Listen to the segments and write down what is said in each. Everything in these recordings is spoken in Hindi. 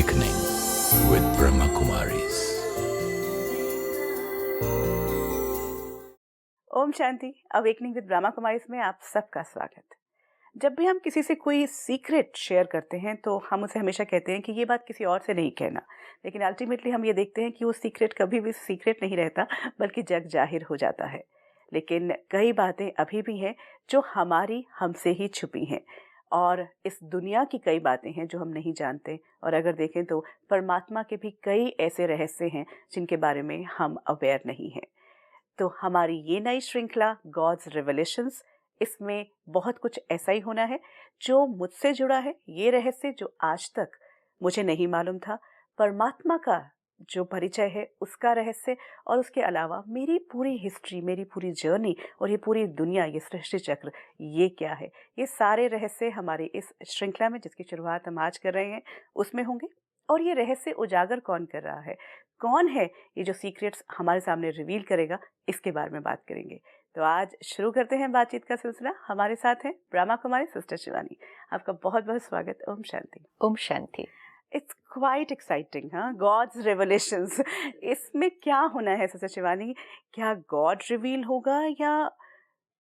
Awakening with Brahma Kumaris. ओम शांति। अवेकनिंग विद ब्रह्मा कुमारीज में आप सबका स्वागत। जब भी हम किसी से कोई सीक्रेट शेयर करते हैं तो हम उसे हमेशा कहते हैं कि ये बात किसी और से नहीं कहना, लेकिन अल्टीमेटली हम ये देखते हैं कि वो सीक्रेट कभी भी सीक्रेट नहीं रहता बल्कि जग जाहिर हो जाता है। लेकिन कई बातें अभी भी हैं जो हमारी हमसे ही छुपी हैं, और इस दुनिया की कई बातें हैं जो हम नहीं जानते। और अगर देखें तो परमात्मा के भी कई ऐसे रहस्य हैं जिनके बारे में हम अवेयर नहीं हैं। तो हमारी ये नई श्रृंखला गॉड्स रिवलेशंस, इसमें बहुत कुछ ऐसा ही होना है जो मुझसे जुड़ा है। ये रहस्य जो आज तक मुझे नहीं मालूम था, परमात्मा का जो परिचय है उसका रहस्य, और उसके अलावा मेरी पूरी हिस्ट्री, मेरी पूरी जर्नी और ये पूरी दुनिया, ये सृष्टि चक्र, ये क्या है, ये सारे रहस्य हमारी इस श्रृंखला में, जिसकी शुरुआत हम आज कर रहे हैं, उसमें होंगे। और ये रहस्य उजागर कौन कर रहा है, कौन है ये जो सीक्रेट्स हमारे सामने रिवील करेगा, इसके बारे में बात करेंगे। तो आज शुरू करते हैं बातचीत का सिलसिला। हमारे साथ हैं ब्रह्मा कुमारी सिस्टर शिवानी। आपका बहुत बहुत स्वागत। ओम शांति। ओम शांति। It's quite exciting. हाँ, गॉड्स रेवलेशंस, इसमें क्या होना है सिस्टर शिवानी? क्या गॉड रिवील होगा या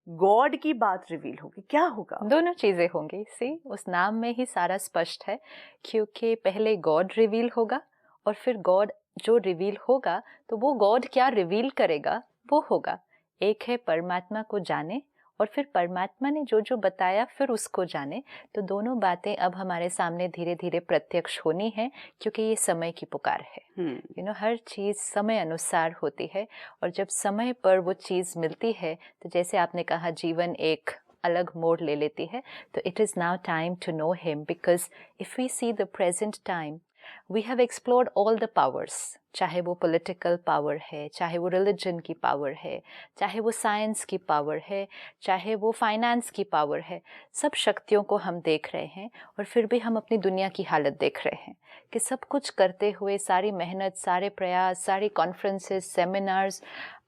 गॉड की बात रिवील होगी? क्या होगा? दोनों चीजें होंगी। सी, उस नाम में ही सारा स्पष्ट है, क्योंकि पहले गॉड रिवील होगा और फिर गॉड जो रिवील होगा तो वो गॉड क्या रिवील करेगा वो होगा। एक है परमात्मा को जाने और फिर परमात्मा ने जो जो बताया फिर उसको जाने। तो दोनों बातें अब हमारे सामने धीरे धीरे प्रत्यक्ष होनी है, क्योंकि ये समय की पुकार है। हर चीज़ समय अनुसार होती है, और जब समय पर वो चीज़ मिलती है तो जैसे आपने कहा जीवन एक अलग मोड़ ले लेती है। तो it is now time to know him, because if we see the present time we have explored all the powers, चाहे वो पॉलिटिकल पावर है, चाहे वो रिलीजन की पावर है, चाहे वो साइंस की पावर है, चाहे वो फाइनेंस की पावर है। सब शक्तियों को हम देख रहे हैं, और फिर भी हम अपनी दुनिया की हालत देख रहे हैं कि सब कुछ करते हुए, सारी मेहनत, सारे प्रयास, सारी कॉन्फ्रेंसेस, सेमिनार्स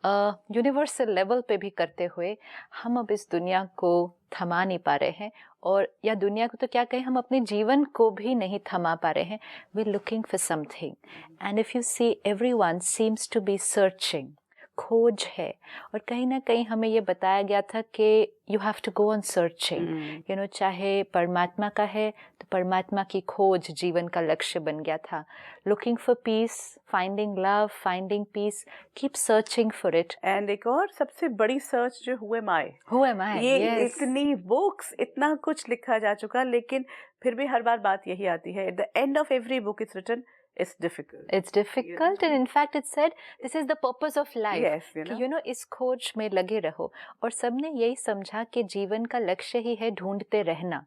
यूनिवर्सल लेवल पे भी करते हुए हम अब इस दुनिया को थमा नहीं पा रहे हैं। और या दुनिया को तो क्या कहें, हम अपने जीवन को भी नहीं थमा पा रहे हैं। We are looking for something, and if you see everyone seems to be searching, खोज है। और कहीं ना कहीं हमें ये बताया गया था कि you have to go on searching. चाहे परमात्मा का है तो परमात्मा की खोज जीवन का लक्ष्य बन गया था। Looking for peace, finding love, finding peace, keep searching for it. एंड एक और सबसे बड़ी सर्च जो हु एम आई, ये yes. इतनी बुक्स, इतना कुछ लिखा जा चुका, लेकिन फिर भी हर बार बात यही आती है, at the end of every book it's written it's difficult and in fact it said this is the purpose of life. Yes, इस खोज में लगे रहो। और सबने यही समझा कि जीवन का लक्ष्य ही है ढूंढते रहना।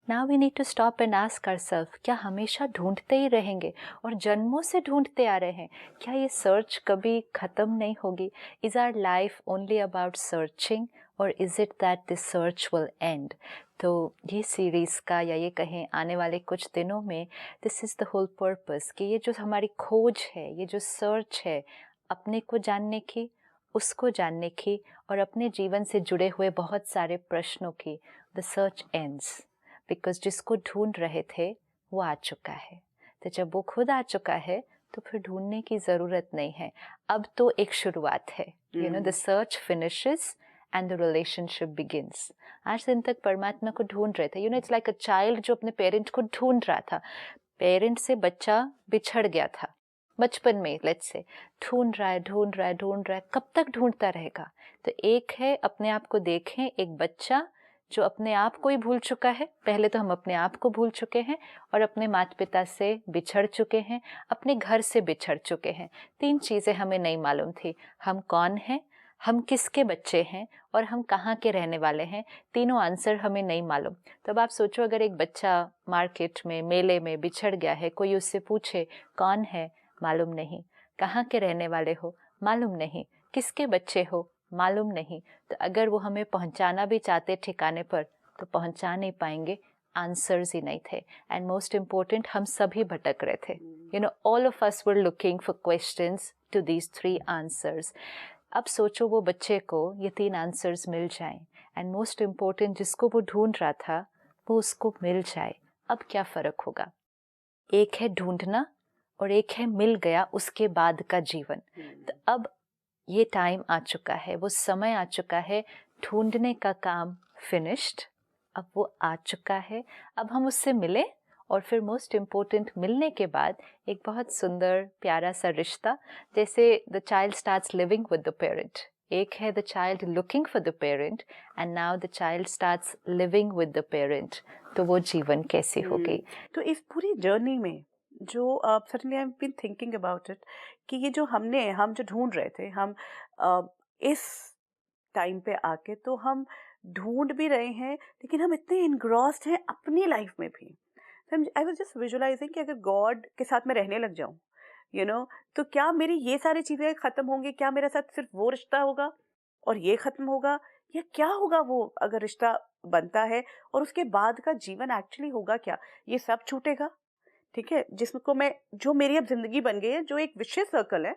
Now we need to stop and ask ourselves, क्या हमेशा ढूंढते ही रहेंगे और जन्मों से ढूंढते आ रहे हैं? क्या ये सर्च कभी खत्म नहीं होगी? Is our life only about searching or is it that the search will end? तो ये सीरीज़ का, या ये कहें आने वाले कुछ दिनों में, this is the whole purpose कि ये जो हमारी खोज है, ये जो सर्च है अपने को जानने की, उसको जानने की, और अपने जीवन से जुड़े हुए बहुत सारे प्रश्नों की, द सर्च एंड्स। बिकॉज जिसको ढूंढ रहे थे वो आ चुका है। तो जब वो खुद आ चुका है तो फिर ढूंढने की ज़रूरत नहीं है। अब तो एक शुरुआत है। The search finishes and the relationship begins. आज दिन तक परमात्मा को ढूंढ रहे थे। इट्स लाइक अ चाइल्ड जो अपने पेरेंट को ढूंढ रहा था। पेरेंट से बच्चा बिछड़ गया था बचपन में, लेट्स से, ढूंढ रहा है। कब तक ढूंढता रहेगा? तो एक है अपने आप को देखें, एक बच्चा जो अपने आप को ही भूल चुका है। पहले तो हम अपने आप को भूल चुके हैं और अपने माता पिता से बिछड़ चुके हैं, अपने घर से बिछड़ चुके हैं। 3 चीज़ें हमें नहीं मालूम थी। हम कौन हैं, हम किसके बच्चे हैं और हम कहाँ के रहने वाले हैं। तीनों आंसर हमें नहीं मालूम। तो अब आप सोचो, अगर एक बच्चा मार्केट में, मेले में बिछड़ गया है, कोई उससे पूछे कौन है, मालूम नहीं, कहाँ के रहने वाले हो, मालूम नहीं, किसके बच्चे हो, मालूम नहीं। तो अगर वो हमें पहुंचाना भी चाहते ठिकाने पर तो पहुंचा नहीं पाएंगे, आंसर्स ही नहीं थे। एंड मोस्ट इम्पोर्टेंट, हम सभी भटक रहे थे। All of us were looking for questions to these 3 answers. अब सोचो वो बच्चे को ये 3 आंसर्स मिल जाएं, एंड मोस्ट इम्पोर्टेंट जिसको वो ढूंढ रहा था वो उसको मिल जाए, अब क्या फ़र्क होगा? एक है ढूंढना और एक है मिल गया उसके बाद का जीवन। तो अब ये टाइम आ चुका है, वो समय आ चुका है, ढूंढने का काम फिनिश्ड, अब वो आ चुका है। अब हम उससे मिले और फिर मोस्ट इम्पोर्टेंट, मिलने के बाद एक बहुत सुंदर प्यारा सा रिश्ता, जैसे the child starts living with the parent. एक है the child looking for the parent and now the child starts living with the parent. तो वो जीवन कैसी होगी? तो इस पूरी जर्नी में जो suddenly I have been thinking about it कि ये जो हम जो ढूंढ रहे थे, हम इस टाइम पे आके तो हम ढूंढ भी रहे हैं, लेकिन हम इतने इनग्रॉस्ड हैं अपनी लाइफ में भी। आई वाज जस्ट विजुअलाइजिंग कि अगर गॉड के साथ मैं रहने लग जाऊं, तो क्या मेरी ये सारी चीज़ें ख़त्म होंगी? क्या मेरे साथ सिर्फ वो रिश्ता होगा और ये ख़त्म होगा, या क्या होगा वो अगर रिश्ता बनता है और उसके बाद का जीवन एक्चुअली होगा क्या? ये सब छूटेगा, ठीक है, जिसको मैं, जो मेरी अब ज़िंदगी बन गई है, जो एक विशेष सर्कल है,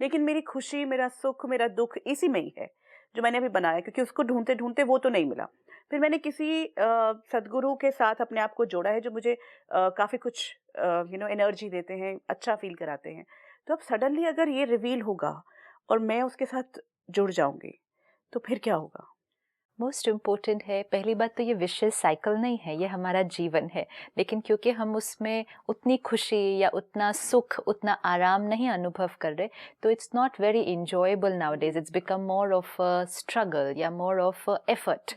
लेकिन मेरी खुशी, मेरा सुख, मेरा दुख इसी में ही है, जो मैंने अभी बनाया, क्योंकि उसको ढूँढते-ढूँढते वो तो नहीं मिला। फिर मैंने किसी सद्गुरु के साथ अपने आप को जोड़ा है, जो मुझे काफ़ी कुछ एनर्जी देते हैं, अच्छा फ़ील कराते हैं। तो अब सडनली अगर ये रिवील होगा और मैं उसके साथ जुड़ जाऊँगी, तो फिर क्या होगा? मोस्ट इम्पोर्टेंट है, पहली बात तो ये विशेष साइकिल नहीं है, ये हमारा जीवन है। लेकिन क्योंकि हम उसमें उतनी खुशी या उतना सुख, उतना आराम नहीं अनुभव कर रहे, तो it's not very enjoyable now days. It's become more of struggle या मोर ऑफ एफर्ट,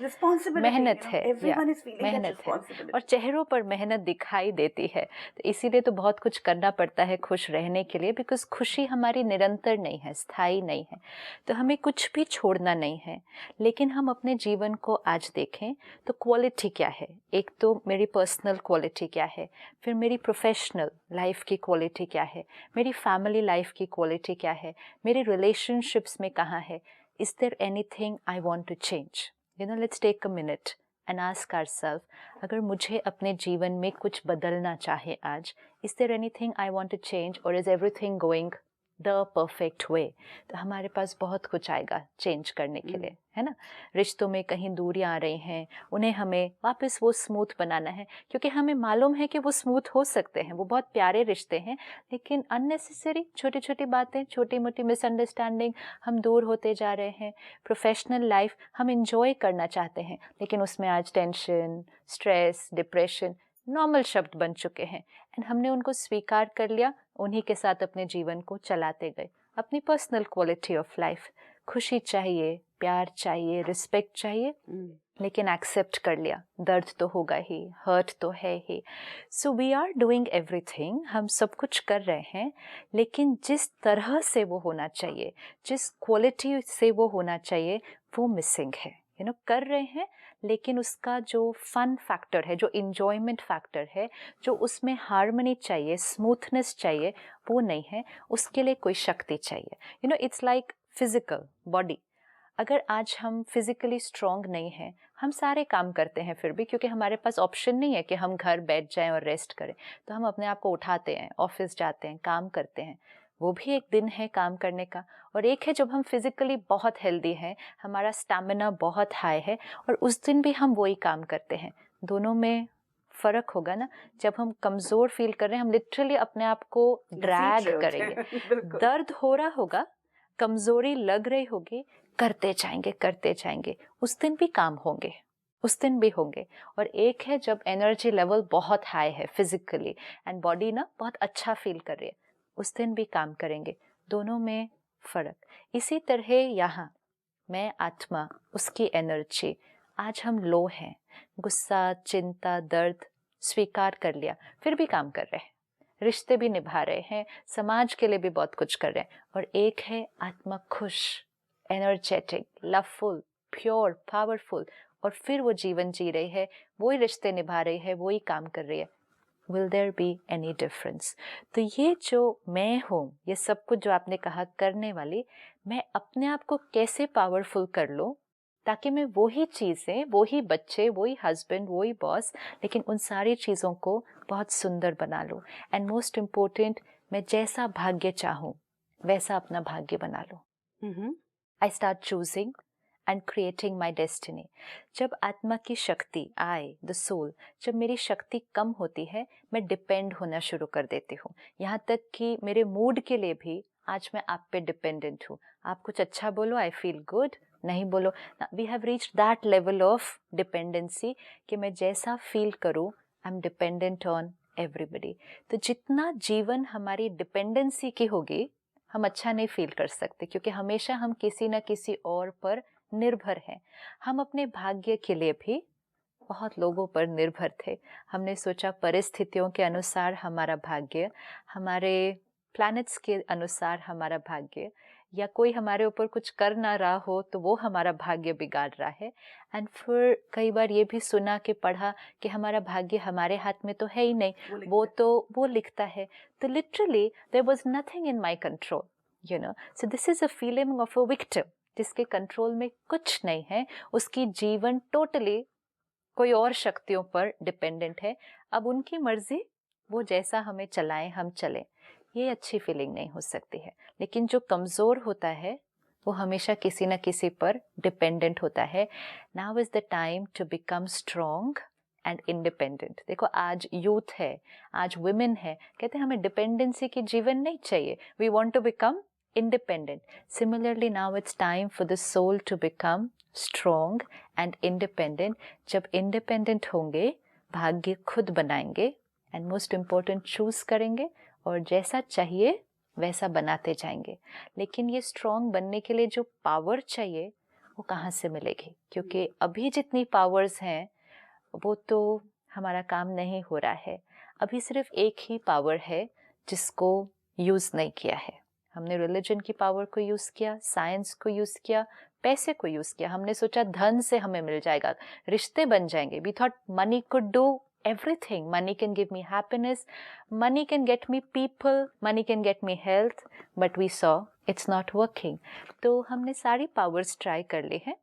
मेहनत है, मेहनत है, और चेहरों पर मेहनत दिखाई देती है। तो इसीलिए तो बहुत कुछ करना पड़ता है खुश रहने के लिए, बिकॉज खुशी हमारी निरंतर नहीं है, स्थायी नहीं है। तो हमें कुछ भी छोड़ना नहीं है। लेकिन हम अपने जीवन को आज देखें तो क्वालिटी क्या है? एक तो मेरी पर्सनल क्वालिटी क्या है, फिर मेरी प्रोफेशनल लाइफ की क्वालिटी क्या है, मेरी फैमिली लाइफ की क्वालिटी क्या है, मेरे रिलेशनशिप्स में कहाँ है। Is there anything I want to change? Let's take a minute and ask ourselves, अगर मुझे अपने जीवन में कुछ बदलना चाहे आज, is there anything I want to change और is everything going the perfect way? तो हमारे पास बहुत कुछ आएगा चेंज करने के लिए, है ना। रिश्तों में कहीं दूरियां आ रही हैं, उन्हें हमें वापस वो स्मूथ बनाना है, क्योंकि हमें मालूम है कि वो स्मूथ हो सकते हैं, वो बहुत प्यारे रिश्ते हैं, लेकिन अननेसेसरी छोटी छोटी बातें, छोटी मोटी मिसअंडरस्टैंडिंग, हम दूर होते जा रहे हैं। प्रोफेशनल लाइफ हम इंजॉय करना चाहते हैं, लेकिन उसमें आज टेंशन, स्ट्रेस, डिप्रेशन नॉर्मल शब्द बन चुके हैं, एंड हमने उनको स्वीकार कर लिया, उन्हीं के साथ अपने जीवन को चलाते गए। अपनी पर्सनल क्वालिटी ऑफ लाइफ, खुशी चाहिए, प्यार चाहिए, रिस्पेक्ट चाहिए, लेकिन एक्सेप्ट कर लिया, दर्द तो होगा ही, हर्ट तो है ही। So we are doing everything, हम सब कुछ कर रहे हैं, लेकिन जिस तरह से वो होना चाहिए, जिस क्वालिटी से वो होना चाहिए, वो मिसिंग है। कर रहे हैं, लेकिन उसका जो फन फैक्टर है, जो इंजॉयमेंट फैक्टर है, जो उसमें हार्मनी चाहिए, स्मूथनेस चाहिए, वो नहीं है। उसके लिए कोई शक्ति चाहिए। It's like physical body. अगर आज हम फिजिकली स्ट्रॉन्ग नहीं हैं, हम सारे काम करते हैं फिर भी, क्योंकि हमारे पास ऑप्शन नहीं है कि हम घर बैठ जाएं और रेस्ट करें, तो हम अपने आप को उठाते हैं, ऑफिस जाते हैं, काम करते हैं। वो भी एक दिन है काम करने का। और एक है जब हम फिजिकली बहुत हेल्दी हैं, हमारा स्टैमिना बहुत हाई है, और उस दिन भी हम वही काम करते हैं। दोनों में फर्क होगा ना। जब हम कमज़ोर फील कर रहे हैं, हम लिटरली अपने आप को ड्रैग करेंगे, दर्द हो रहा होगा, कमज़ोरी लग रही होगी, करते जाएंगे, उस दिन भी काम होंगे, उस दिन भी होंगे। और एक है जब एनर्जी लेवल बहुत हाई है फिजिकली, एंड बॉडी ना बहुत अच्छा फील कर रही है, उस दिन भी काम करेंगे। दोनों में फ़र्क। इसी तरह यहाँ मैं आत्मा, उसकी एनर्जी, आज हम लो हैं, गुस्सा, चिंता, दर्द स्वीकार कर लिया, फिर भी काम कर रहे हैं, रिश्ते भी निभा रहे हैं, समाज के लिए भी बहुत कुछ कर रहे हैं। और एक है आत्मा खुश, एनर्जेटिक, लवफुल, प्योर, पावरफुल, और फिर वो जीवन जी रही है, वही रिश्ते निभा रही है, वही काम कर रही है। Will there be any difference? तो ये जो मैं हूँ, ये सब कुछ जो आपने कहा करने वाली, मैं अपने आप को कैसे पावरफुल कर लूँ, ताकि मैं वही चीज़ें, वही बच्चे, वही हस्बैंड, वही बॉस, लेकिन उन सारी चीज़ों को बहुत सुंदर बना लूँ। एंड मोस्ट इम्पोर्टेंट, मैं जैसा भाग्य चाहूँ वैसा अपना भाग्य बना लूँ। I start choosing and creating my destiny. जब आत्मा की शक्ति आए, द सोल, जब मेरी शक्ति कम होती है, मैं डिपेंड होना शुरू कर देती हूँ। यहाँ तक कि मेरे मूड के लिए भी आज मैं आप पे डिपेंडेंट हूँ। आप कुछ अच्छा बोलो, आई फील गुड, नहीं बोलो, we have reached that level of dependency कि मैं जैसा फील करूँ, I am dependent on everybody. तो जितना जीवन हमारी डिपेंडेंसी की होगी, हम अच्छा नहीं फील कर सकते, क्योंकि हमेशा हम किसी न किसी और पर निर्भर हैं। हम अपने भाग्य के लिए भी बहुत लोगों पर निर्भर थे। हमने सोचा परिस्थितियों के अनुसार हमारा भाग्य, हमारे प्लैनेट्स के अनुसार हमारा भाग्य, या कोई हमारे ऊपर कुछ कर ना रहा हो तो वो हमारा भाग्य बिगाड़ रहा है। एंड फिर कई बार ये भी सुना कि पढ़ा कि हमारा भाग्य हमारे हाथ में तो है ही नहीं, वो लिखता है। तो literally there was nothing in my control, you know. So this is a feeling of a victim, जिसके कंट्रोल में कुछ नहीं है, उसकी जीवन टोटली कोई और शक्तियों पर डिपेंडेंट है। अब उनकी मर्जी, वो जैसा हमें चलाएं हम चलें। ये अच्छी फीलिंग नहीं हो सकती है। लेकिन जो कमज़ोर होता है वो हमेशा किसी न किसी पर डिपेंडेंट होता है। Now is the time to become strong and independent. देखो आज यूथ है, आज वुमेन है, कहते हैं हमें डिपेंडेंसी की जीवन नहीं चाहिए, we want to become independent. Similarly, now it's time for the soul to become strong and independent. जब independent होंगे, भाग्य खुद बनाएंगे, and most important choose करेंगे, और जैसा चाहिए वैसा बनाते जाएंगे। लेकिन ये strong बनने के लिए जो power चाहिए वो कहाँ से मिलेगी? क्योंकि अभी जितनी powers हैं वो तो हमारा काम नहीं हो रहा है। अभी सिर्फ एक ही power है जिसको यूज़ नहीं किया है। हमने रिलीजन की पावर को यूज़ किया, साइंस को यूज़ किया, पैसे को यूज़ किया। हमने सोचा धन से हमें मिल जाएगा, रिश्ते बन जाएंगे। We thought money could do everything. Money can give me happiness, money can get me people, money can get me health, but we saw it's not working. तो हमने सारी पावर्स ट्राई कर ली है,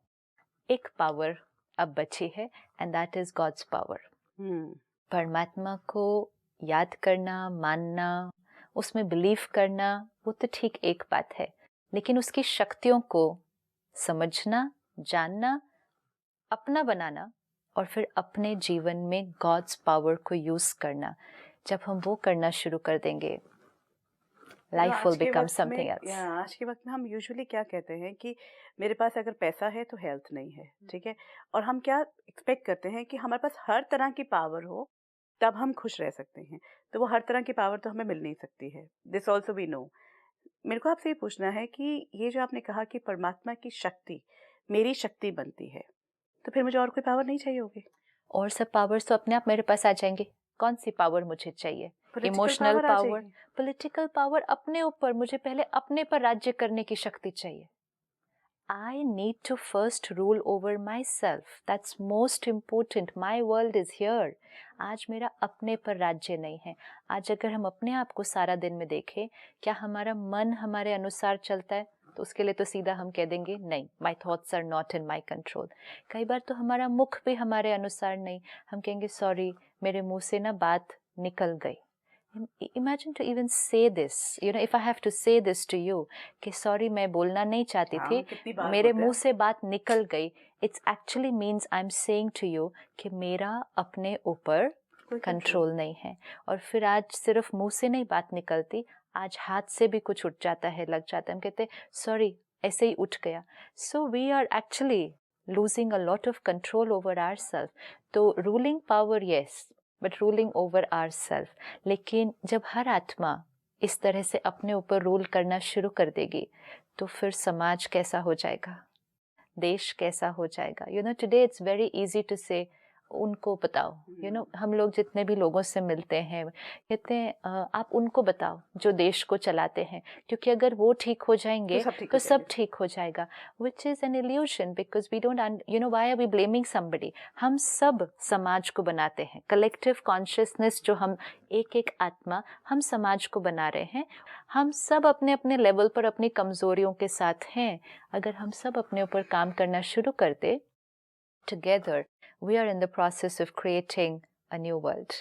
एक पावर अब बची है, and that is God's power. परमात्मा को याद करना, मानना, उसमें बिलीव करना, वो तो ठीक एक बात है, लेकिन उसकी शक्तियों को समझना, जानना, अपना बनाना, और फिर अपने जीवन में गॉड्स पावर को यूज करना, जब हम वो करना शुरू कर देंगे, life will become something else. आज के वक्त में हम यूजुअली क्या कहते हैं कि मेरे पास अगर पैसा है तो हेल्थ नहीं है, ठीक है, और हम क्या एक्सपेक्ट करते हैं कि हमारे पास हर तरह की पावर हो तब हम खुश रह सकते हैं। तो वो हर तरह की पावर तो हमें मिल नहीं सकती है, दिस ऑल्सो वी नो। मेरे को आपसे ये पूछना है कि ये जो आपने कहा कि परमात्मा की शक्ति मेरी शक्ति बनती है, तो फिर मुझे और कोई पावर नहीं चाहिए होगी? और सब पावर्स तो अपने आप मेरे पास आ जाएंगे। कौन सी पावर मुझे चाहिए? इमोशनल पावर, पॉलिटिकल पावर, अपने ऊपर, मुझे पहले अपने पर राज्य करने की शक्ति चाहिए। I need to first rule over myself. That's most important. My world is here. आज मेरा अपने पर राज्य नहीं है। आज अगर हम अपने आप को सारा दिन में देखें, क्या हमारा मन हमारे अनुसार चलता है? तो उसके लिए तो सीधा हम कह देंगे नहीं, my thoughts are not in my control. कई बार तो हमारा मुख भी हमारे अनुसार नहीं, हम कहेंगे सॉरी, मेरे मुंह से ना बात निकल गई। Imagine to even say this, you know, if I have to say this to you, कि sorry मैं बोलना नहीं चाहती थी, मेरे मुंह से बात निकल गई, it actually means I'm saying to you कि मेरा अपने ऊपर कंट्रोल नहीं है। और फिर आज सिर्फ मुंह से नहीं बात निकलती, आज हाथ से भी कुछ उठ जाता है, लग जाता है, हम कहते सॉरी, ऐसे ही उठ गया। So we are actually losing a lot of control over ourselves. तो ruling power yes, but ruling over our self. लेकिन जब हर आत्मा इस तरह से अपने ऊपर रूल करना शुरू कर देगी, तो फिर समाज कैसा हो जाएगा, देश कैसा हो जाएगा। You know, today it's very easy to say उनको बताओ। यू नो, हम लोग जितने भी लोगों से मिलते हैं कहते हैं आप उनको बताओ जो देश को चलाते हैं, क्योंकि अगर वो ठीक हो जाएंगे तो सब ठीक हो जाएगा, which is an illusion, because we don't, you know, why are we blaming somebody. हम सब समाज को बनाते हैं, कलेक्टिव कॉन्शियसनेस, जो हम एक एक आत्मा, हम समाज को बना रहे हैं। हम सब अपने अपने लेवल पर अपनी कमजोरियों के साथ हैं। अगर हम सब अपने ऊपर काम करना शुरू कर दे, together we are in the process of creating a new world.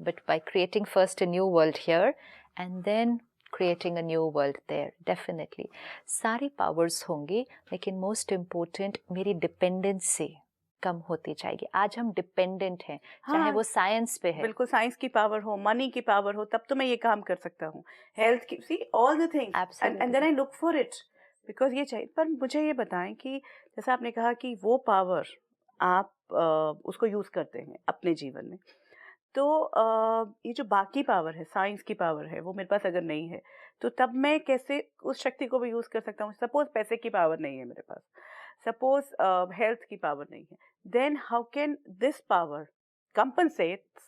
But by creating first a new world here, and then creating a new world there, definitely. सारी powers होंगी, लेकिन most important मेरी dependency कम होती जाएगी. आज हम डिपेंडेंट हैं, चाहे हाँ, वो साइंस पे है. बिल्कुल, साइंस की पावर हो, मनी की पावर हो, तब तो मैं ये काम कर सकता हूँ. हेल्थ की, see all the things, and then I look for it, because ये चाहिए. पर मुझे ये बताएं कि जैसा आपने कहा कि वो पावर आप उसको यूज़ करते हैं अपने जीवन में, तो ये जो बाकी पावर है, साइंस की पावर है, वो मेरे पास अगर नहीं है, तो तब मैं कैसे उस शक्ति को भी यूज़ कर सकता हूँ? सपोज़ पैसे की पावर नहीं है मेरे पास, सपोज़ हेल्थ की पावर नहीं है, then how can this power compensates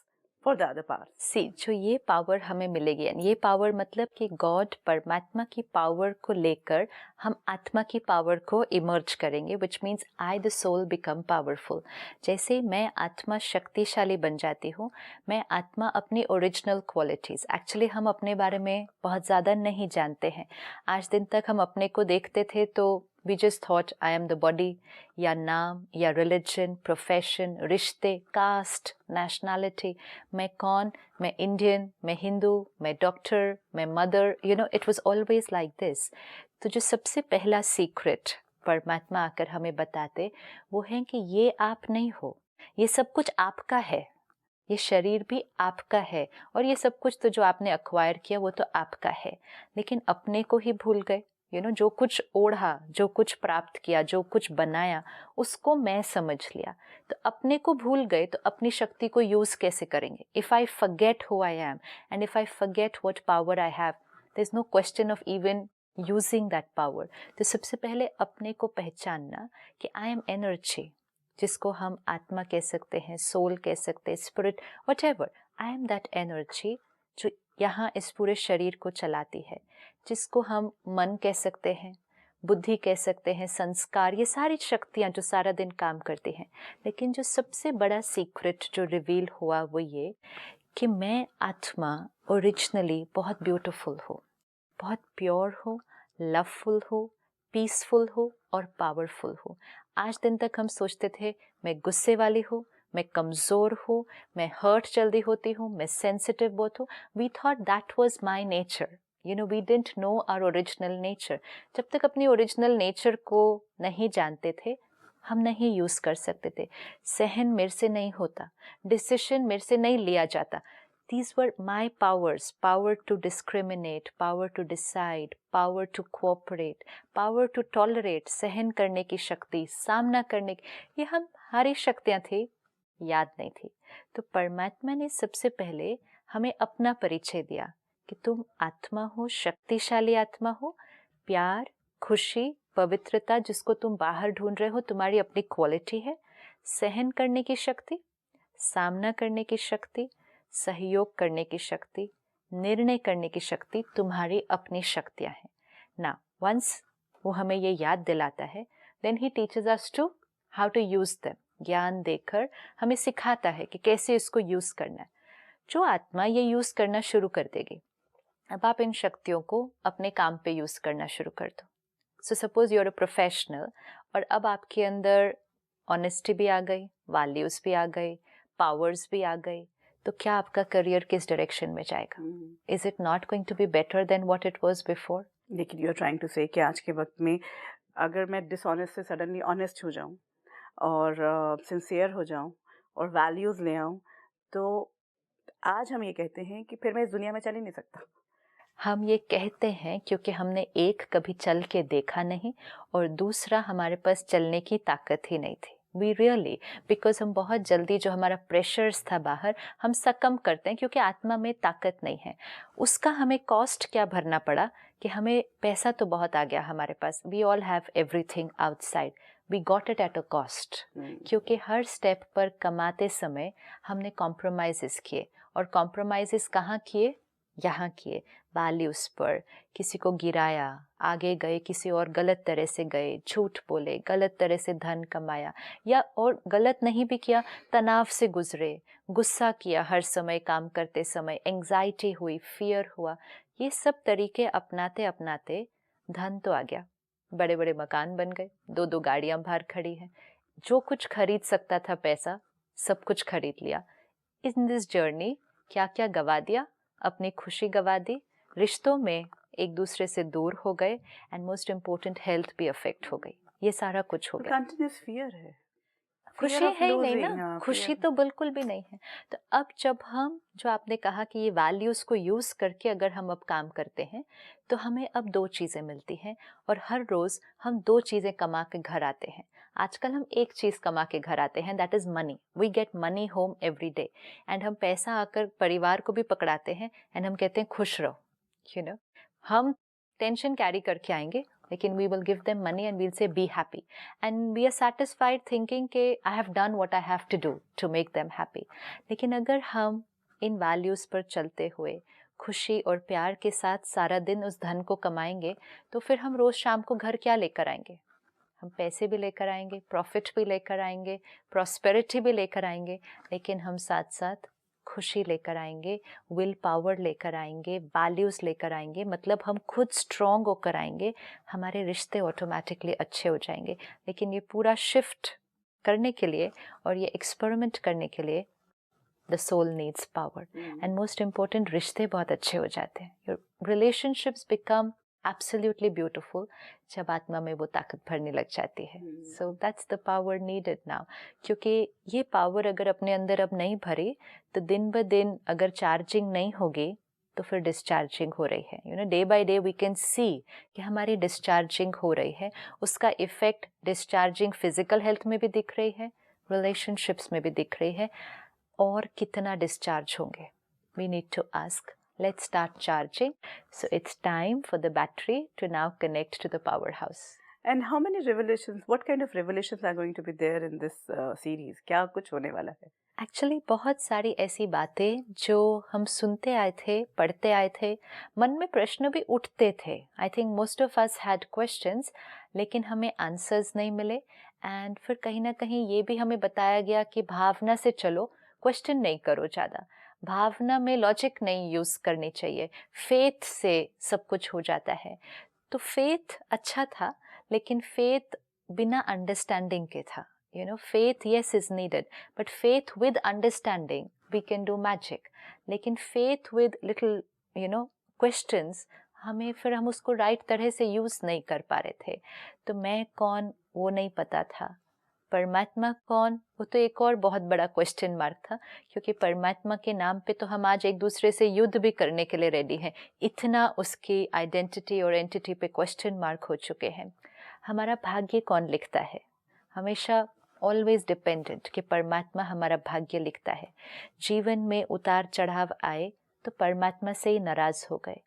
for the other powers? See जो ये पावर हमें मिलेगी, यानी ये पावर मतलब कि गॉड परमात्मा की पावर को लेकर हम आत्मा की पावर को इमर्ज करेंगे, which means I the soul become powerful. जैसे मैं आत्मा शक्तिशाली बन जाती हूँ, मैं आत्मा अपनी ओरिजिनल क्वालिटीज़, एक्चुअली हम अपने बारे में बहुत ज़्यादा नहीं जानते हैं. आज दिन तक हम अपने को देखते थे तो we just thought I am the body, या नाम, या religion, profession, रिश्ते, कास्ट, nationality, मैं कौन, मैं इंडियन, मैं हिंदू, मैं डॉक्टर, मैं mother, you know, it was always like this. तो जो सबसे पहला सीक्रेट परमात्मा आकर हमें बताते वो है कि ये आप नहीं हो, ये सब कुछ आपका है, ये शरीर भी आपका है, और ये सब कुछ तो जो आपने अक्वायर किया वो तो आपका है, लेकिन अपने को ही भूल गए. यू नो, जो कुछ ओढ़ा, जो कुछ प्राप्त किया, जो कुछ बनाया, उसको मैं समझ लिया, तो अपने को भूल गए, तो अपनी शक्ति को यूज़ कैसे करेंगे? If I forget who I am and if I forget what power I have, there is no question of even using that power. तो सबसे पहले अपने को पहचानना कि आई एम एनर्जी, जिसको हम आत्मा कह सकते हैं, सोल कह सकते हैं, spirit, whatever. I am that energy जो यहाँ इस पूरे शरीर को चलाती है, जिसको हम मन कह सकते हैं, बुद्धि कह सकते हैं, संस्कार, ये सारी शक्तियाँ जो सारा दिन काम करती हैं. लेकिन जो सबसे बड़ा सीक्रेट जो रिवील हुआ वो ये कि मैं आत्मा ओरिजिनली बहुत ब्यूटीफुल हो, बहुत प्योर हो, लवफुल हो, पीसफुल हो और पावरफुल हो. आज दिन तक हम सोचते थे मैं गुस्से वाली हूँ, मैं कमज़ोर हूँ, मैं हर्ट जल्दी होती हूँ, मैं सेंसिटिव बहुत हूँ. We thought that was my nature. You know, we didn't know our original nature. जब तक अपनी ओरिजिनल नेचर को नहीं जानते थे, हम नहीं यूज़ कर सकते थे. सहन मेरे से नहीं होता, डिसीजन मेरे से नहीं लिया जाता. These were my powers, power to discriminate, power to decide, power to cooperate, power to tolerate, सहन करने की शक्ति, सामना करने की, ये हमारी शक्तियाँ थी, याद नहीं थी. तो परमात्मा ने सबसे पहले हमें अपना परिचय दिया कि तुम आत्मा हो, शक्तिशाली आत्मा हो, प्यार, खुशी, पवित्रता जिसको तुम बाहर ढूंढ रहे हो तुम्हारी अपनी क्वालिटी है, सहन करने की शक्ति, सामना करने की शक्ति, सहयोग करने की शक्ति, निर्णय करने की शक्ति तुम्हारी अपनी शक्तियाँ हैं. ना वंस वो हमें ये याद दिलाता है, then he teaches us to how to use them. ज्ञान देकर हमें सिखाता है कि कैसे इसको यूज़ करना है. जो आत्मा ये यूज़ करना शुरू कर देगी, अब आप इन शक्तियों को अपने काम पे यूज़ करना शुरू कर दो. So suppose you are a professional, और अब आपके अंदर ऑनेस्टी भी आ गई, वैल्यूज़ भी आ गई, पावर्स भी आ गई, तो क्या आपका करियर किस डायरेक्शन में जाएगा? Is it not going to be better than what it was before? लेकिन you are trying to say कि आज के वक्त में अगर मैं डिसऑनेस्ट से सडनली ऑनेस्ट हो जाऊं और सिंसियर हो जाऊं और वैल्यूज़ ले आऊं, तो आज हम ये कहते हैं कि फिर मैं इस दुनिया में चल ही नहीं सकता. हम ये कहते हैं क्योंकि हमने एक कभी चल के देखा नहीं, और दूसरा हमारे पास चलने की ताकत ही नहीं थी. वी रियली, बिकॉज हम बहुत जल्दी जो हमारा प्रेशर्स था बाहर, हम सकम करते हैं क्योंकि आत्मा में ताकत नहीं है. उसका हमें कॉस्ट क्या भरना पड़ा कि हमें पैसा तो बहुत आ गया हमारे पास, we all have everything outside, we got it at a cost. क्योंकि हर स्टेप पर कमाते समय हमने कॉम्प्रोमाइज़ किए, और कॉम्प्रोमाइज़ कहाँ किए? यहाँ किए, वैल्यूज़ पर. किसी को गिराया, आगे गए, किसी और गलत तरह से गए, झूठ बोले, गलत तरह से धन कमाया, या और गलत नहीं भी किया, तनाव से गुजरे, गुस्सा किया हर समय काम करते समय, एंग्जाइटी हुई, फियर हुआ. ये सब तरीके अपनाते अपनाते धन तो आ गया, बड़े बड़े मकान बन गए, 2-2 गाड़ियाँ बाहर खड़ी हैं, जो कुछ खरीद सकता था पैसा सब कुछ खरीद लिया. इन दिस जर्नी क्या क्या गवा दिया? अपनी खुशी गवा दी, रिश्तों में एक दूसरे से दूर हो गए एंड मोस्ट इम्पोर्टेंट हेल्थ भी अफेक्ट हो गई। ये सारा कुछ हो गया। कंटिन्यूस फियर है, खुशी है ही नहीं ना, खुशी तो बिल्कुल भी नहीं है। तो अब जब हम, जो आपने कहा कि ये वैल्यूज़ को यूज़ करके अगर हम अब काम करते हैं तो हमें अब 2 चीज़ें मिलती हैं और हर रोज़ हम 2 चीज़ें कमा के घर आते हैं। आजकल हम एक चीज़ कमा के घर आते हैं, that is money. We get money home every day and हम पैसा आकर परिवार को भी पकड़ाते हैं एंड हम कहते हैं खुश रहो, यू नो। हम टेंशन कैरी करके आएंगे लेकिन we will give them money and we'll say be happy and we are satisfied thinking कि I have done what I have to do to make them happy. लेकिन अगर हम इन वैल्यूज़ पर चलते हुए खुशी और प्यार के साथ सारा दिन उस धन को कमाएंगे तो फिर हम रोज़ शाम को घर क्या लेकर आएंगे? हम पैसे भी लेकर आएंगे, प्रॉफिट भी लेकर आएंगे, प्रॉस्पेरिटी भी लेकर आएंगे, लेकिन हम साथ साथ खुशी लेकर आएंगे, विल पावर लेकर आएंगे, वैल्यूज़ लेकर आएंगे। मतलब हम खुद स्ट्रॉन्ग होकर आएंगे, हमारे रिश्ते ऑटोमेटिकली अच्छे हो जाएंगे। लेकिन ये पूरा शिफ्ट करने के लिए और ये एक्सपेरिमेंट करने के लिए the soul needs power and most important, रिश्ते बहुत अच्छे हो जाते हैं। Your relationships become absolutely beautiful जब आत्मा में वो ताकत भरने लग जाती है। So that's the power needed now. क्योंकि ये पावर अगर अपने अंदर अब नहीं भरी तो दिन ब दिन अगर चार्जिंग नहीं होगी तो फिर डिस्चार्जिंग हो रही है। You know, day by day we can see कि हमारी डिस्चार्जिंग हो रही है। उसका इफेक्ट डिस्चार्जिंग फिजिकल हेल्थ में भी दिख रही है, रिलेशनशिप्स में भी दिख रही है। और कितना डिस्चार्ज होंगे? We need to ask. Let's start charging. So it's time for the battery to now connect to the powerhouse. And how many revelations, what kind of revelations are going to be there in this series? क्या कुछ होने वाला है? एक्चुअली बहुत सारी ऐसी बातें जो हम सुनते आए थे, पढ़ते आए थे, मन में प्रश्न भी उठते थे। I think most of us had questions, लेकिन हमें आंसर्स नहीं मिले। एंड फिर कहीं ना कहीं ये भी हमें बताया गया कि भावना से चलो, क्वेश्चन नहीं करो ज़्यादा, भावना में लॉजिक नहीं यूज़ करनी चाहिए, फेथ से सब कुछ हो जाता है। तो फेथ अच्छा था, लेकिन फेथ बिना अंडरस्टैंडिंग के था। You know, faith, yes, is needed, but faith with understanding, we can do magic. लेकिन faith with little, you know, questions, हम उसको राइट तरह से यूज़ नहीं कर पा रहे थे। तो मैं कौन, वो नहीं पता था। परमात्मा कौन, वो तो एक और बहुत बड़ा क्वेश्चन मार्क था, क्योंकि परमात्मा के नाम पे तो हम आज एक दूसरे से युद्ध भी करने के लिए रेडी हैं। इतना उसकी आइडेंटिटी और एंटिटी पे क्वेश्चन मार्क हो चुके हैं। हमारा भाग्य कौन लिखता है? हमेशा ऑलवेज डिपेंडेंट कि परमात्मा हमारा भाग्य लिखता है। जीवन में उतार चढ़ाव आए तो परमात्मा से ही नाराज हो गए।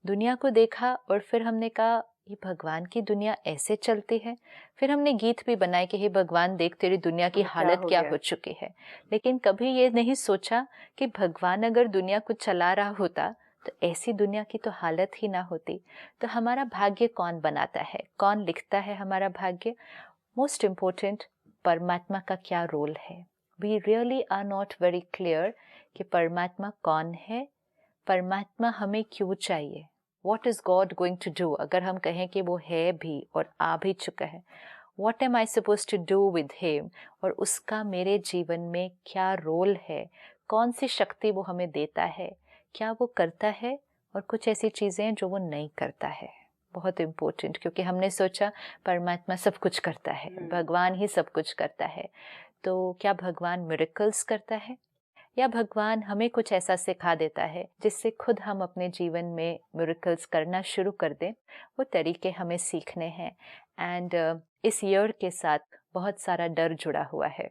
दुनिया को देखा और फिर हमने कहा ये भगवान की दुनिया ऐसे चलती है। फिर हमने गीत भी बनाए कि हे भगवान देख तेरी दुनिया की हालत क्या हो चुकी है। लेकिन कभी ये नहीं सोचा कि भगवान अगर दुनिया को चला रहा होता तो ऐसी दुनिया की तो हालत ही ना होती। तो हमारा भाग्य कौन बनाता है, कौन लिखता है हमारा भाग्य? मोस्ट इम्पोर्टेंट, परमात्मा का क्या रोल है? We really are not very clear कि परमात्मा कौन है, परमात्मा हमें क्यों चाहिए, what is God going to do? अगर हम कहें कि वो है भी और आ भी चुका है, what am I suppose to do with him? और उसका मेरे जीवन में क्या रोल है? कौन सी शक्ति वो हमें देता है? क्या वो करता है? और कुछ ऐसी चीज़ें जो वो नहीं करता है। बहुत इम्पोर्टेंट, क्योंकि हमने सोचा परमात्मा सब कुछ करता है, भगवान ही सब कुछ करता है। तो क्या भगवान मिरेकल्स करता है, या भगवान हमें कुछ ऐसा सिखा देता है जिससे खुद हम अपने जीवन में मिरेकल्स करना शुरू कर दें? वो तरीके हमें सीखने हैं। एंड इस ईयर के साथ बहुत सारा डर जुड़ा हुआ है,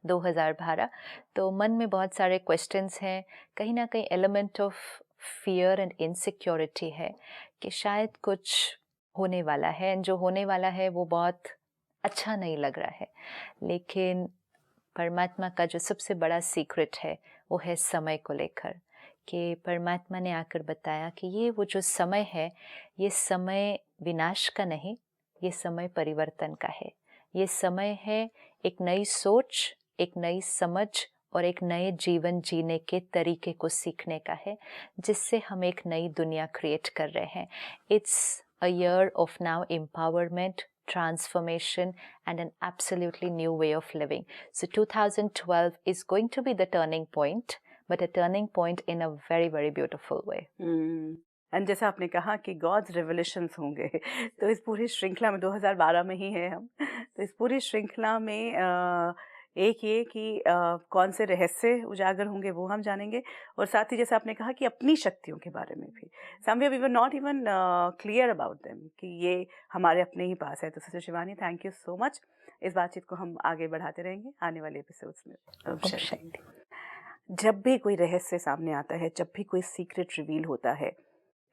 2012। तो मन में बहुत सारे क्वेश्चंस हैं, कहीं ना कहीं element of fear and insecurity है कि शायद कुछ होने वाला है, एंड जो होने वाला है वो बहुत अच्छा नहीं लग रहा है। लेकिन परमात्मा का जो सबसे बड़ा सीक्रेट है वो है समय को लेकर, कि परमात्मा ने आकर बताया कि ये वो जो समय है, ये समय विनाश का नहीं, ये समय परिवर्तन का है। ये समय है एक नई सोच, एक नई समझ और एक नए जीवन जीने के तरीके को सीखने का है, जिससे हम एक नई दुनिया क्रिएट कर रहे हैं। It's a year of now empowerment, transformation and an absolutely new way of living. So 2012 is going to be the turning point, but a turning point in a very, very beautiful way. And जैसा आपने कहा कि गॉड्स रेवलेशंस होंगे तो इस पूरी श्रृंखला में 2012 में ही है हम, तो इस पूरी श्रृंखला में एक ये कि कौन से रहस्य उजागर होंगे वो हम जानेंगे, और साथ ही जैसे आपने कहा कि अपनी शक्तियों के बारे में भी somewhere we were not even clear about them कि ये हमारे अपने ही पास है। तो sister Shivani, thank you so much. इस बातचीत को हम आगे बढ़ाते रहेंगे आने वाले एपिसोड्स में। ओम शांति। जब भी कोई रहस्य सामने आता है, जब भी कोई सीक्रेट रिवील होता है,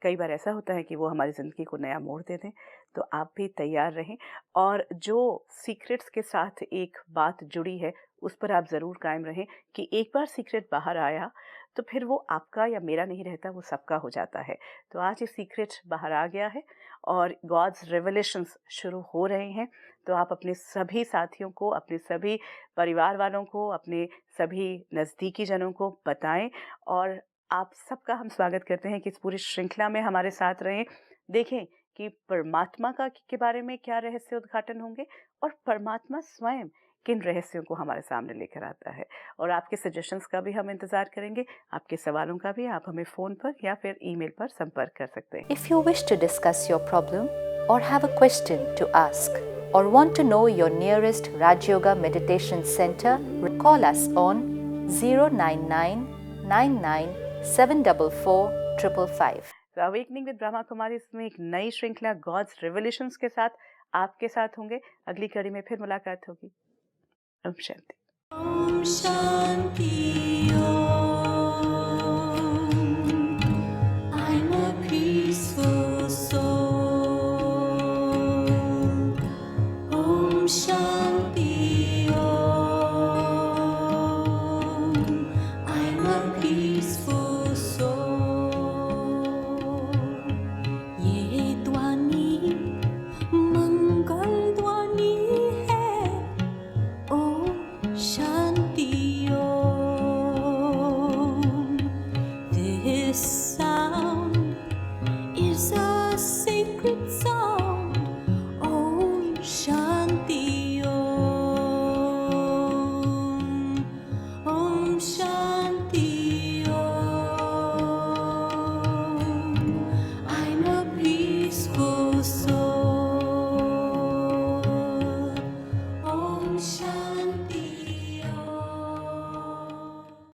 कई बार ऐसा होता है कि वो हमारी ज़िंदगी को नया मोड़ दे दें, तो आप भी तैयार रहें। और जो सीक्रेट्स के साथ एक बात जुड़ी है उस पर आप ज़रूर कायम रहें कि एक बार सीक्रेट बाहर आया तो फिर वो आपका या मेरा नहीं रहता, वो सबका हो जाता है। तो आज ये सीक्रेट बाहर आ गया है और गॉड्स रेवलेशंस शुरू हो रहे हैं। तो आप अपने सभी साथियों को, अपने सभी परिवार वालों को, अपने सभी नज़दीकी जनों को बताएं, और आप सबका हम स्वागत करते हैं कि इस पूरी श्रृंखला में हमारे साथ रहें। देखें कि परमात्मा के बारे में क्या रहस्य उद्घाटन होंगे और परमात्मा स्वयं किन रहस्यों को हमारे सामने लेकर आता है। और आपके सजेशंस का भी हम इंतज़ार करेंगे, आपके सवालों का भी। आप हमें फ़ोन पर या फिर ईमेल पर संपर्क कर सकते हैं। If you wish to discuss your problem or have a question to ask or want to know your nearest Raj Yoga Meditation Center, call us on 09999744555. तो अवेकनिंग विद ब्रह्मा कुमारी इसमें एक नई श्रृंखला गॉड्स रेवलेशंस के साथ आपके साथ होंगे। अगली कड़ी में फिर मुलाकात होगी। Om Shanti. Om Shanti Om।